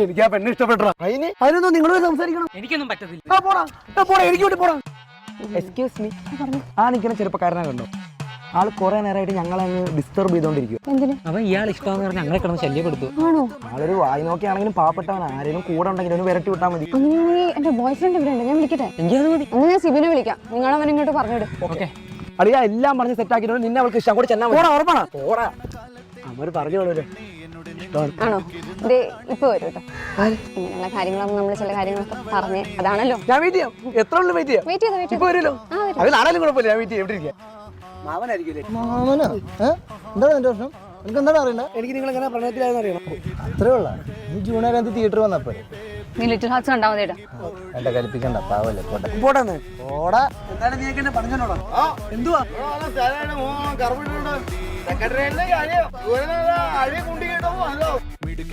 എനിക്ക് ആ പെണ്ണ് ഇഷ്ടപ്പെട്ട അതിനൊന്നും നിങ്ങൾ സംസാരിക്കണം. എനിക്കൊന്നും പറ്റത്തില്ല. എനിക്ക് വേണ്ടി പോടാ. എക്സ്ക്യൂസ് മീ, ആ നിൽക്കുന്ന ചെറുപ്പക്കാരനെ കണ്ടോ? ആള് കുറെ നേരമായിട്ട് ഞങ്ങളങ്ങ് ഡിസ്റ്റർബ് ചെയ്തോണ്ടിരിക്കും. എന്തിന്? അവൻ ഇയാൾ ഇഷ്ടമാന്ന് പറഞ്ഞ് ഞങ്ങളെ കിടന്ന് ശല്യപ്പെടുത്തു. ആണോ? ആളൊരു വായി നോക്കിയാണെങ്കിലും പാവപ്പെട്ടവൻ. ആരെങ്കിലും കൂടെ ഉണ്ടെങ്കിൽ ഒന്ന് വിരട്ടി വിട്ടാൽ മതി. അങ്ങനെ എന്റെ ബോയ് ഫ്രണ്ട് ഇവിടെ ഉണ്ട്, ഞാൻ വിളിക്കട്ടെ? എങ്കിൽ അത് മതി. അങ്ങനെ ഞാൻ സിബിനെ വിളിക്കാം, നിങ്ങൾ അവൻ ഇങ്ങോട്ട് പറഞ്ഞിട്. ഓക്കെ. അളിയാ എല്ലാം പറഞ്ഞ് സെറ്റ് ആക്കിയിട്ട് നിന്നെ അവൾക്ക് ഇഷ്ടം കൂടി ചെന്നാ ഉറപ്പാണ്. പോടാ, അവര് പറഞ്ഞോളൂല്ലോ. ആണോ? ദേ ഇപ്പൊ വരും കേട്ടോ. ഇങ്ങനെയുള്ള കാര്യങ്ങളൊന്നും നമ്മൾ ചില കാര്യങ്ങളൊക്കെ പറഞ്ഞേ അതാണല്ലോ. ഞാൻ വെയിറ്റ് ചെയ്യാം. എത്ര ഉള്ളു വെയിറ്റ് ചെയ്യാം? വെയിറ്റ് ചെയ്ത് ഇപ്പൊ വരുമല്ലോ. അത് നാളായാലും കുഴപ്പമില്ല, ഞാൻ വെയിറ്റ് ചെയ്യാം. എവിടെ ഇരിക്കാം? മാമനോ? എന്താണ് എന്റെ പ്രശ്നം? എനിക്ക് എന്താണ് അറിയണ്ട? എനിക്ക് നിങ്ങൾ എങ്ങനെ പ്രണയത്തിലായെന്ന് അറിയണം. അത്രേ ഉള്ള ഈ ജൂൺ 7 തിയേറ്റർ വന്നപ്പോ നീ ലിറ്റിൽ ഹാർട്സ് കണ്ടാ മതിയേട്ടാ. എന്റെ കലിപ്പിക്കണ്ട, പാവല്ലേ. പോട്ടെ പോട്ടെന്ന്. ഓടാ. എന്തായാലും നീ എന്നെ പറഞ്ഞോടാ. എന്തുവാ